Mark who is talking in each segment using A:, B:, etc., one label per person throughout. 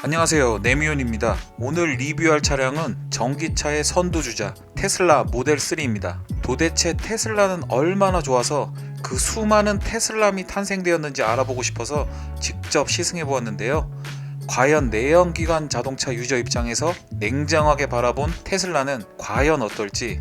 A: 안녕하세요, 네미온입니다. 오늘 리뷰할 차량은 전기차의 선두주자 테슬라 모델 3입니다. 도대체 테슬라는 얼마나 좋아서 그 수많은 테슬람이 탄생되었는지 알아보고 싶어서 직접 시승해 보았는데요. 과연 내연기관 자동차 유저 입장에서 냉정하게 바라본 테슬라는 과연 어떨지.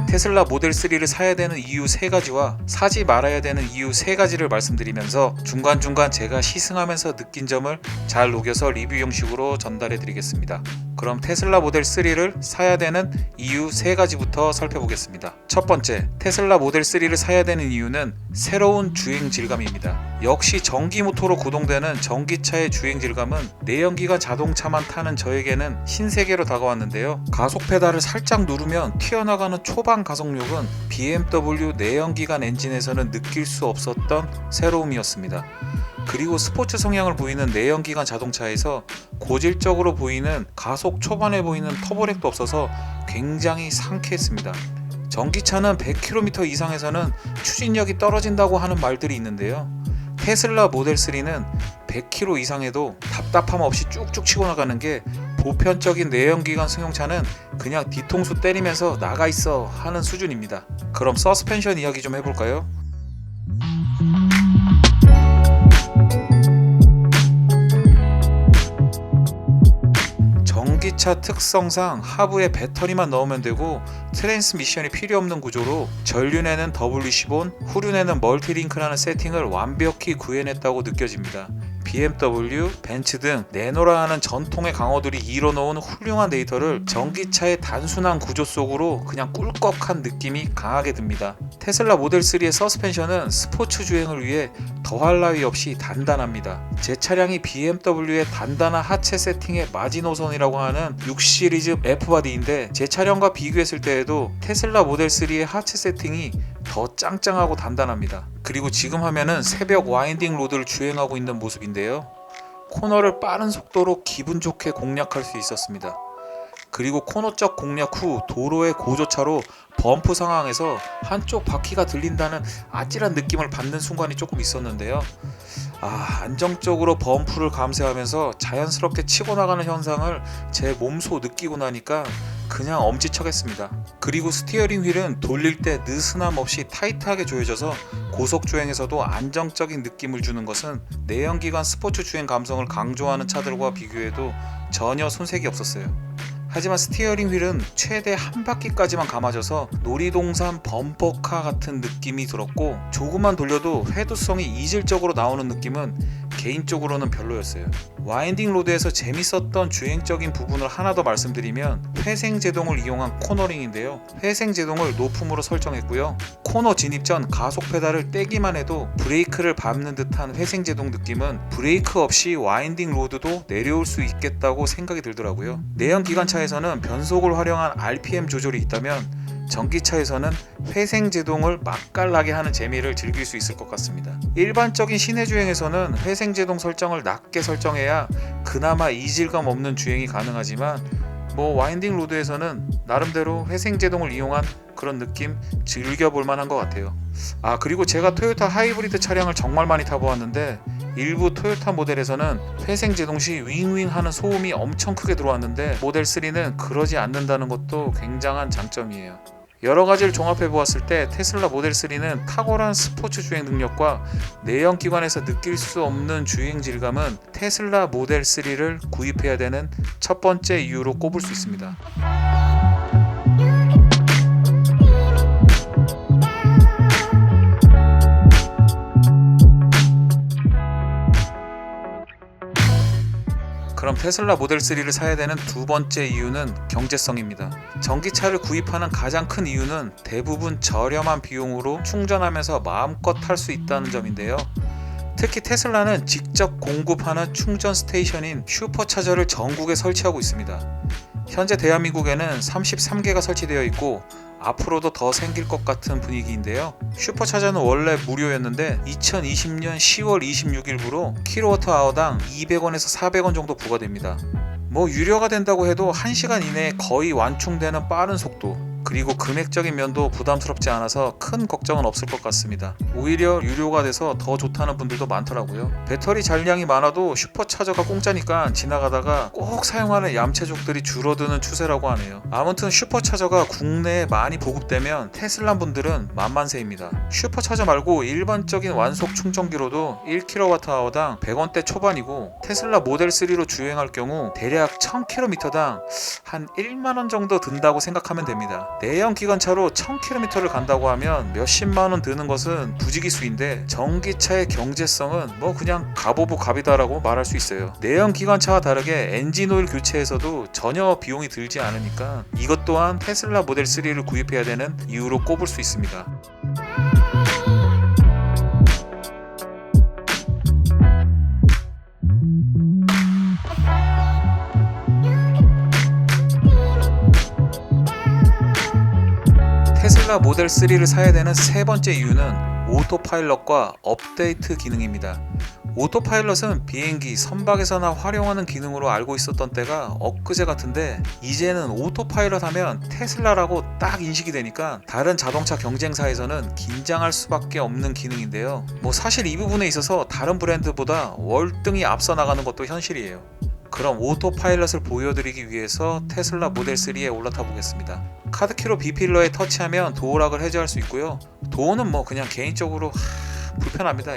A: 테슬라 모델 3를 사야 되는 이유 3가지와 사지 말아야 되는 이유 3가지를 말씀드리면서 중간중간 제가 시승하면서 느낀 점을 잘 녹여서 리뷰 형식으로 전달해 드리겠습니다. 그럼 테슬라 모델 3를 사야 되는 이유 3가지부터 살펴보겠습니다. 첫 번째, 테슬라 모델 3를 사야 되는 이유는 새로운 주행 질감입니다. 역시 전기 모터로 구동되는 전기차의 주행 질감은 내연기관 자동차만 타는 저에게는 신세계로 다가왔는데요. 가속 페달을 살짝 누르면 튀어나가는 초반 가속력은 BMW 내연기관 엔진에서는 느낄 수 없었던 새로움이었습니다. 그리고 스포츠 성향을 보이는 내연기관 자동차에서 고질적으로 보이는 가속 초반에 보이는 터보렉도 없어서 굉장히 상쾌했습니다. 전기차는 100km 이상에서는 추진력이 떨어진다고 하는 말들이 있는데요. 테슬라 모델 3는 100km 이상에도 답답함 없이 쭉쭉 치고 나가는 게 보편적인 내연기관 승용차는 그냥 뒤통수 때리면서 나가 있어 하는 수준입니다. 그럼 서스펜션 이야기 좀 해볼까요? 전기차 특성상 하부에 배터리만 넣으면 되고 트랜스미션이 필요 없는 구조로 전륜에는 WC-본, 후륜에는 멀티링크라는 세팅을 완벽히 구현했다고 느껴집니다. BMW, 벤츠 등 내노라 하는 전통의 강호들이 이뤄놓은 훌륭한 데이터를 전기차의 단순한 구조 속으로 그냥 꿀꺽한 느낌이 강하게 듭니다. 테슬라 모델 3의 서스펜션은 스포츠 주행을 위해 더할 나위 없이 단단합니다. 제 차량이 BMW의 단단한 하체 세팅의 마지노선이라고 하는 6 시리즈 F바디인데 제 차량과 비교했을 때에도 테슬라 모델 3의 하체 세팅이 더 짱짱하고 단단합니다. 그리고 지금 화면은 새벽 와인딩 로드를 주행하고 있는 모습인데요. 코너를 빠른 속도로 기분 좋게 공략할 수 있었습니다. 그리고 코너적 공략 후 도로의 고조차로 범프 상황에서 한쪽 바퀴가 들린다는 아찔한 느낌을 받는 순간이 조금 있었는데요. 안정적으로 범프를 감쇄하면서 자연스럽게 치고 나가는 현상을 제 몸소 느끼고 나니까 그냥 엄지척했습니다. 그리고 스티어링 휠은 돌릴 때 느슨함 없이 타이트하게 조여져서 고속 주행에서도 안정적인 느낌을 주는 것은 내연기관 스포츠 주행 감성을 강조하는 차들과 비교해도 전혀 손색이 없었어요. 하지만 스티어링 휠은 최대 한 바퀴까지만 감아져서 놀이동산 범퍼카 같은 느낌이 들었고 조금만 돌려도 회두성이 이질적으로 나오는 느낌은 개인적으로는 별로였어요. 와인딩 로드에서 재밌었던 주행적인 부분을 하나 더 말씀드리면 회생제동을 이용한 코너링인데요. 회생제동을 높음으로 설정했고요. 코너 진입 전 가속 페달을 떼기만 해도 브레이크를 밟는 듯한 회생제동 느낌은 브레이크 없이 와인딩 로드도 내려올 수 있겠다고 생각이 들더라고요. 내연기관차에서는 변속을 활용한 RPM 조절이 있다면 전기차에서는 회생제동을 맛깔나게 하는 재미를 즐길 수 있을 것 같습니다. 일반적인 시내 주행에서는 회생제동 설정을 낮게 설정해야 그나마 이질감 없는 주행이 가능하지만 와인딩 로드에서는 나름대로 회생제동을 이용한 그런 느낌 즐겨볼 만한 것 같아요. 그리고 제가 토요타 하이브리드 차량을 정말 많이 타보았는데 일부 토요타 모델에서는 회생제동 시 윙윙 하는 소음이 엄청 크게 들어왔는데 모델 3는 그러지 않는다는 것도 굉장한 장점이에요. 여러 가지를 종합해 보았을 때 테슬라 모델 3는 탁월한 스포츠 주행 능력과 내연기관에서 느낄 수 없는 주행 질감은 테슬라 모델 3를 구입해야 되는 첫 번째 이유로 꼽을 수 있습니다. 그럼 테슬라 모델 3를 사야 되는 두 번째 이유는 경제성입니다. 전기차를 구입하는 가장 큰 이유는 대부분 저렴한 비용으로 충전하면서 마음껏 탈 수 있다는 점인데요. 특히 테슬라는 직접 공급하는 충전 스테이션인 슈퍼차저를 전국에 설치하고 있습니다. 현재 대한민국에는 33개가 설치되어 있고 앞으로도 더 생길 것 같은 분위기인데요. 슈퍼차저는 원래 무료였는데 2020년 10월 26일부로 킬로와트아워당 200원에서 400원 정도 부과됩니다. 뭐 유료가 된다고 해도 1시간 이내에 거의 완충되는 빠른 속도, 그리고 금액적인 면도 부담스럽지 않아서 큰 걱정은 없을 것 같습니다. 오히려 유료가 돼서 더 좋다는 분들도 많더라고요. 배터리 잔량이 많아도 슈퍼차저가 공짜니까 지나가다가 꼭 사용하는 얌체족들이 줄어드는 추세라고 하네요. 아무튼 슈퍼차저가 국내에 많이 보급되면 테슬라 분들은 만만세입니다. 슈퍼차저 말고 일반적인 완속 충전기로도 1kWh당 100원대 초반이고, 테슬라 모델 3로 주행할 경우 대략 1000km당 한 1만원 정도 든다고 생각하면 됩니다. 내연 기관차로 1000km를 간다고 하면 몇십만원 드는 것은 부지기수인데, 전기차의 경제성은 뭐 그냥 갑오브 갑이다라고 말할 수 있어요. 내연 기관차와 다르게 엔진오일 교체에서도 전혀 비용이 들지 않으니까 이것 또한 테슬라 모델 3를 구입해야 되는 이유로 꼽을 수 있습니다. 테슬라 모델 3를 사야 되는 세 번째 이유는 오토파일럿과 업데이트 기능입니다. 오토파일럿은 비행기, 선박에서나 활용하는 기능으로 알고 있었던 때가 엊그제 같은데, 이제는 오토파일럿 하면 테슬라라고 딱 인식이 되니까 다른 자동차 경쟁사에서는 긴장할 수밖에 없는 기능인데요. 뭐 사실 이 부분에 있어서 다른 브랜드보다 월등히 앞서 나가는 것도 현실이에요. 그럼 오토파일럿을 보여드리기 위해서 테슬라 모델 3에 올라타 보겠습니다. 카드키로 B필러에 터치하면 도어락을 해제할 수 있고요. 도어는 뭐 그냥 개인적으로 불편합니다.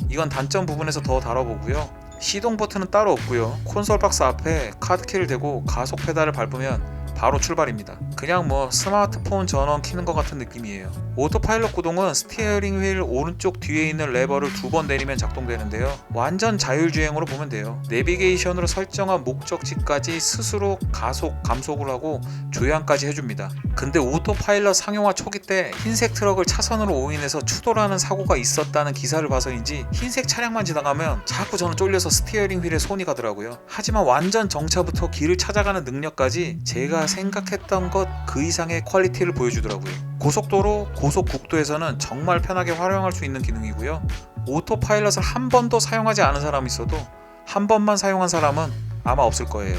A: 이건 단점 부분에서 더 다뤄보고요. 시동 버튼은 따로 없고요. 콘솔 박스 앞에 카드키를 대고 가속 페달을 밟으면 바로 출발입니다. 그냥 뭐 스마트폰 전원 키는 것 같은 느낌이에요. 오토파일럿 구동은 스티어링 휠 오른쪽 뒤에 있는 레버를 2번 내리면 작동되는데요. 완전 자율주행으로 보면 돼요. 내비게이션으로 설정한 목적지까지 스스로 가속, 감속을 하고 조향까지 해줍니다. 근데 오토파일럿 상용화 초기 때 흰색 트럭을 차선으로 오인해서 추돌하는 사고가 있었다는 기사를 봐서인지 흰색 차량만 지나가면 자꾸 저는 쫄려서 스티어링 휠에 손이 가더라고요. 하지만 완전 정차부터 길을 찾아가는 능력까지 제가 생각했던 것 그 이상의 퀄리티를 보여주더라고요. 고속도로, 고속국도에서는 정말 편하게 활용할 수 있는 기능이고요. 오토파일럿을 한 번도 사용하지 않은 사람이 있어도 한 번만 사용한 사람은 아마 없을 거예요.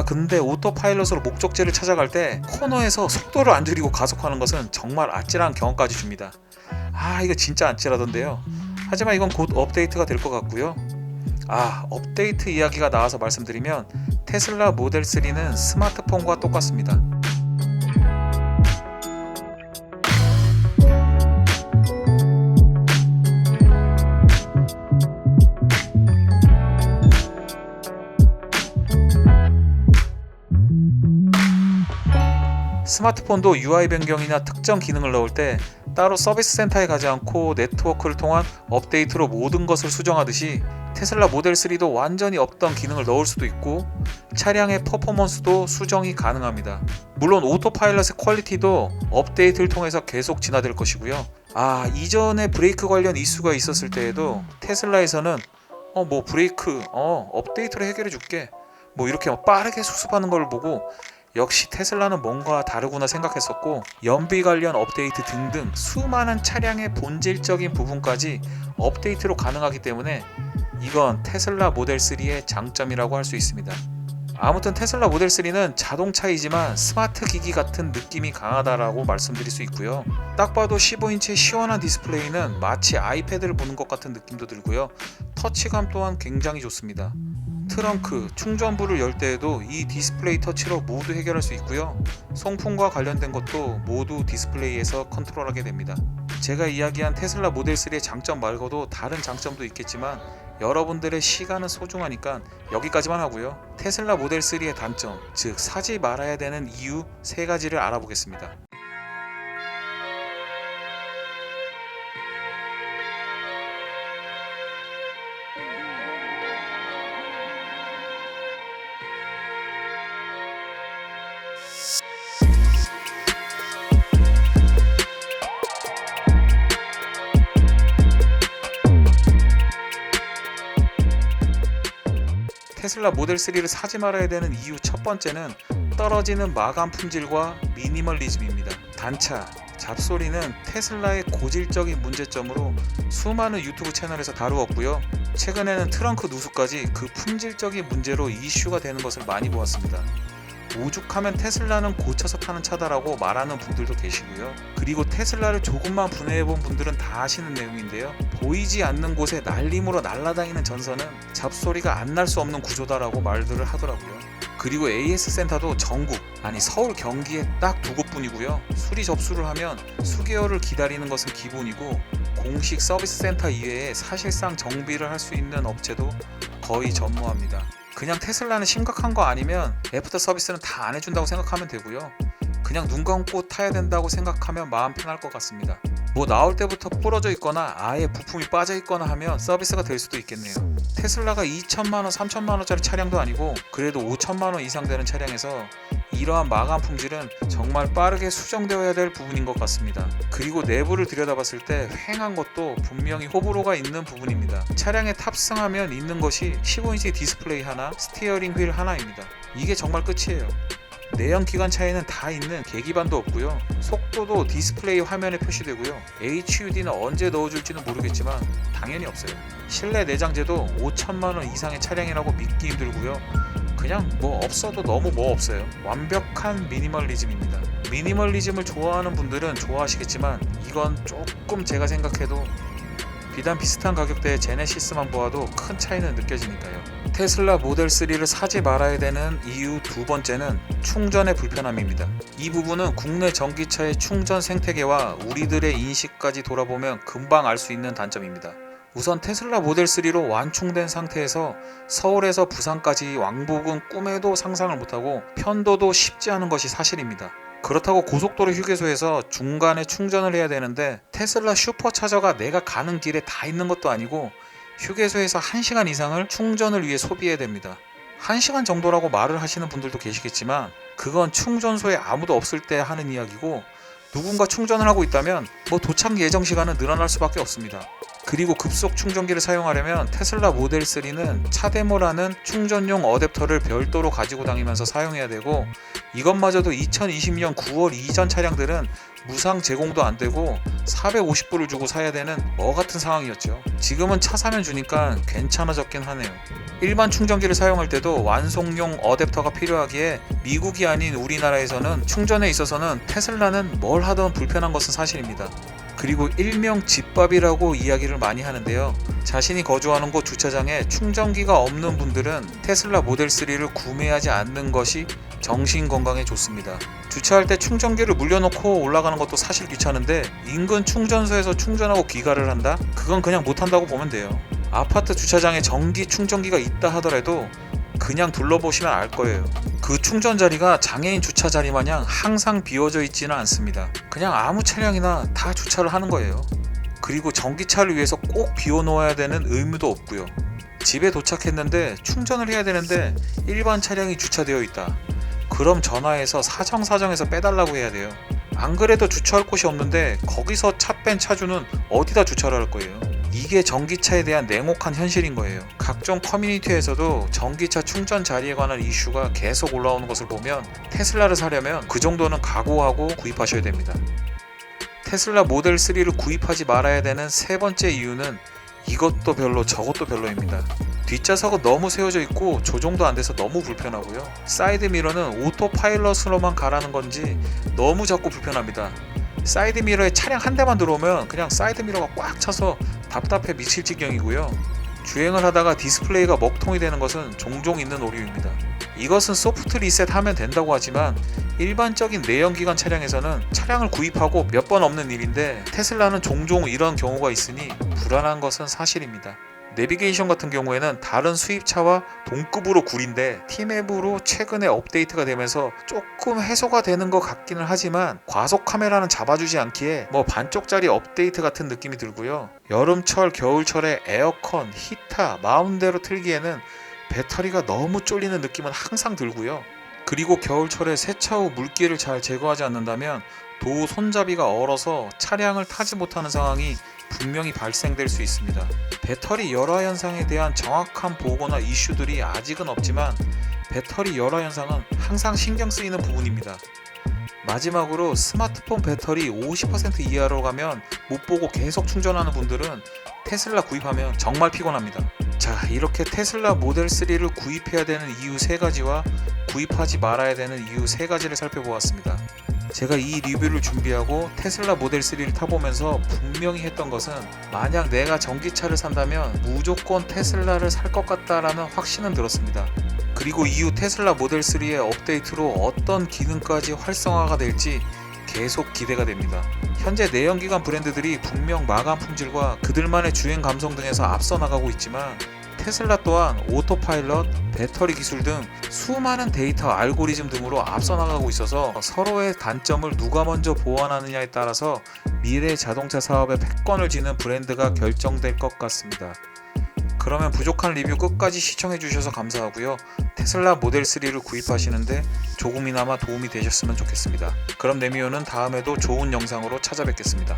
A: 근데 오토파일럿으로 목적지를 찾아갈 때 코너에서 속도를 안 줄이고 가속하는 것은 정말 아찔한 경험까지 줍니다. 이거 진짜 아찔하던데요. 하지만 이건 곧 업데이트가 될 것 같고요. 업데이트 이야기가 나와서 말씀드리면 테슬라 모델 3는 스마트폰과 똑같습니다. 스마트폰도 UI 변경이나 특정 기능을 넣을 때 따로 서비스 센터에 가지 않고 네트워크를 통한 업데이트로 모든 것을 수정하듯이 테슬라 모델 3도 완전히 없던 기능을 넣을 수도 있고 차량의 퍼포먼스도 수정이 가능합니다. 물론 오토파일럿의 퀄리티도 업데이트를 통해서 계속 진화될 것이고요. 이전에 브레이크 관련 이슈가 있었을 때에도 테슬라에서는 브레이크 업데이트로 해결해 줄게 이렇게 빠르게 수습하는 걸 보고 역시 테슬라는 뭔가 다르구나 생각했었고, 연비 관련 업데이트 등등 수많은 차량의 본질적인 부분까지 업데이트로 가능하기 때문에 이건 테슬라 모델 3의 장점이라고 할 수 있습니다. 아무튼 테슬라 모델 3는 자동차이지만 스마트 기기 같은 느낌이 강하다라고 말씀드릴 수 있고요. 딱 봐도 15인치의 시원한 디스플레이는 마치 아이패드를 보는 것 같은 느낌도 들고요. 터치감 또한 굉장히 좋습니다. 트렁크, 충전부를 열 때에도 이 디스플레이 터치로 모두 해결할 수 있고요. 송풍과 관련된 것도 모두 디스플레이에서 컨트롤하게 됩니다. 제가 이야기한 테슬라 모델 3의 장점 말고도 다른 장점도 있겠지만 여러분들의 시간은 소중하니까 여기까지만 하고요. 테슬라 모델 3의 단점, 즉 사지 말아야 되는 이유 3가지를 알아보겠습니다. 테슬라 모델 3를 사지 말아야 되는 이유 첫 번째는 떨어지는 마감 품질과 미니멀리즘입니다. 단차, 잡소리는 테슬라의 고질적인 문제점으로 수많은 유튜브 채널에서 다루었고요. 최근에는 트렁크 누수까지 그 품질적인 문제로 이슈가 되는 것을 많이 보았습니다. 오죽하면 테슬라는 고쳐서 타는 차다라고 말하는 분들도 계시고요. 그리고 테슬라를 조금만 분해해본 분들은 다 아시는 내용인데요. 보이지 않는 곳에 날림으로 날아다니는 전선은 잡소리가 안 날 수 없는 구조다라고 말들을 하더라고요. 그리고 AS 센터도 전국, 아니 서울 경기에 딱 2곳뿐이고요. 수리 접수를 하면 수개월을 기다리는 것은 기본이고 공식 서비스 센터 이외에 사실상 정비를 할 수 있는 업체도 거의 전무합니다. 그냥 테슬라는 심각한 거 아니면 애프터 서비스는 다 안 해준다고 생각하면 되고요. 그냥 눈 감고 타야 된다고 생각하면 마음 편할 것 같습니다. 뭐 나올 때부터 부러져 있거나 아예 부품이 빠져 있거나 하면 서비스가 될 수도 있겠네요. 테슬라가 2천만원, 3천만원짜리 차량도 아니고 그래도 5천만원 이상 되는 차량에서 이러한 마감 품질은 정말 빠르게 수정되어야 될 부분인 것 같습니다. 그리고 내부를 들여다봤을 때 휑한 것도 분명히 호불호가 있는 부분입니다. 차량에 탑승하면 있는 것이 15인치 디스플레이 하나, 스티어링 휠 하나입니다. 이게 정말 끝이에요. 내연 기관차에는 다 있는 계기판도 없고요. 속도도 디스플레이 화면에 표시되고요. HUD는 언제 넣어줄지는 모르겠지만 당연히 없어요. 실내 내장재도 5천만원 이상의 차량이라고 믿기 힘들고요. 그냥 뭐 없어도 너무 뭐 없어요. 완벽한 미니멀리즘입니다. 미니멀리즘을 좋아하는 분들은 좋아하시겠지만 이건 조금 제가 생각해도 비단 비슷한 가격대의 제네시스만 보아도 큰 차이는 느껴지니까요. 테슬라 모델 3를 사지 말아야 되는 이유 두 번째는 충전의 불편함입니다. 이 부분은 국내 전기차의 충전 생태계와 우리들의 인식까지 돌아보면 금방 알 수 있는 단점입니다. 우선 테슬라 모델 3로 완충된 상태에서 서울에서 부산까지 왕복은 꿈에도 상상을 못하고 편도도 쉽지 않은 것이 사실입니다. 그렇다고 고속도로 휴게소에서 중간에 충전을 해야 되는데 테슬라 슈퍼차저가 내가 가는 길에 다 있는 것도 아니고 휴게소에서 1시간 이상을 충전을 위해 소비해야 됩니다. 1시간 정도라고 말을 하시는 분들도 계시겠지만 그건 충전소에 아무도 없을 때 하는 이야기고 누군가 충전을 하고 있다면 뭐 도착 예정 시간은 늘어날 수밖에 없습니다. 그리고 급속 충전기를 사용하려면 테슬라 모델 3는 차데모라는 충전용 어댑터를 별도로 가지고 다니면서 사용해야 되고 이것마저도 2020년 9월 이전 차량들은 무상 제공도 안 되고 450불을 주고 사야 되는 뭐 같은 상황이었죠. 지금은 차 사면 주니까 괜찮아졌긴 하네요. 일반 충전기를 사용할 때도 완송용 어댑터가 필요하기에 미국이 아닌 우리나라에서는 충전에 있어서는 테슬라는 뭘 하든 불편한 것은 사실입니다. 그리고 일명 집밥이라고 이야기를 많이 하는데요. 자신이 거주하는 곳 주차장에 충전기가 없는 분들은 테슬라 모델 3를 구매하지 않는 것이 정신 건강에 좋습니다. 주차할 때 충전기를 물려놓고 올라가는 것도 사실 귀찮은데 인근 충전소에서 충전하고 귀가를 한다? 그건 그냥 못한다고 보면 돼요. 아파트 주차장에 전기 충전기가 있다 하더라도 그냥 둘러보시면 알 거예요. 그 충전 자리가 장애인 주차 자리 마냥 항상 비워져 있지는 않습니다. 그냥 아무 차량이나 다 주차를 하는 거예요. 그리고 전기차를 위해서 꼭 비워놓아야 되는 의무도 없고요. 집에 도착했는데 충전을 해야 되는데 일반 차량이 주차되어 있다. 그럼 전화해서 사정사정해서 빼달라고 해야 돼요. 안 그래도 주차할 곳이 없는데 거기서 차 뺀 차주는 어디다 주차를 할 거예요. 이게 전기차에 대한 냉혹한 현실인 거예요. 각종 커뮤니티에서도 전기차 충전 자리에 관한 이슈가 계속 올라오는 것을 보면 테슬라를 사려면 그 정도는 각오하고 구입하셔야 됩니다. 테슬라 모델 3를 구입하지 말아야 되는 세 번째 이유는 이것도 별로 저것도 별로입니다. 뒷좌석은 너무 세워져 있고 조종도 안 돼서 너무 불편하고요. 사이드 미러는 오토 파일럿으로만 가라는 건지 너무 작고 불편합니다. 사이드 미러에 차량 한 대만 들어오면 그냥 사이드 미러가 꽉 차서 답답해 미칠 지경이고요. 주행을 하다가 디스플레이가 먹통이 되는 것은 종종 있는 오류입니다. 이것은 소프트 리셋 하면 된다고 하지만 일반적인 내연기관 차량에서는 차량을 구입하고 몇 번 없는 일인데 테슬라는 종종 이런 경우가 있으니 불안한 것은 사실입니다. 내비게이션 같은 경우에는 다른 수입차와 동급으로 구린데 T맵으로 최근에 업데이트가 되면서 조금 해소가 되는 것 같기는 하지만 과속 카메라는 잡아주지 않기에 뭐 반쪽짜리 업데이트 같은 느낌이 들고요. 여름철 겨울철에 에어컨, 히터 마음대로 틀기에는 배터리가 너무 쫄리는 느낌은 항상 들고요. 그리고 겨울철에 세차 후 물기를 잘 제거하지 않는다면 도 손잡이가 얼어서 차량을 타지 못하는 상황이 분명히 발생될 수 있습니다. 배터리 열화 현상에 대한 정확한 보고나 이슈들이 아직은 없지만 배터리 열화 현상은 항상 신경 쓰이는 부분입니다. 마지막으로 스마트폰 배터리 50% 이하로 가면 못 보고 계속 충전하는 분들은 테슬라 구입하면 정말 피곤합니다. 자, 이렇게 테슬라 모델 3를 구입해야 되는 이유 3가지와 구입하지 말아야 되는 이유 3가지를 살펴보았습니다. 제가 이 리뷰를 준비하고 테슬라 모델 3를 타보면서 분명히 했던 것은 만약 내가 전기차를 산다면 무조건 테슬라를 살 것 같다라는 확신은 들었습니다. 그리고 이후 테슬라 모델 3의 업데이트로 어떤 기능까지 활성화가 될지 계속 기대가 됩니다. 현재 내연기관 브랜드들이 분명 마감 품질과 그들만의 주행 감성 등에서 앞서 나가고 있지만 테슬라 또한 오토파일럿, 배터리 기술 등 수많은 데이터 알고리즘 등으로 앞서 나가고 있어서 서로의 단점을 누가 먼저 보완하느냐에 따라서 미래 자동차 사업의 패권을 쥐는 브랜드가 결정될 것 같습니다. 그러면 부족한 리뷰 끝까지 시청해 주셔서 감사하고요. 테슬라 모델 3를 구입하시는데 조금이나마 도움이 되셨으면 좋겠습니다. 그럼 네미오는 다음에도 좋은 영상으로 찾아뵙겠습니다.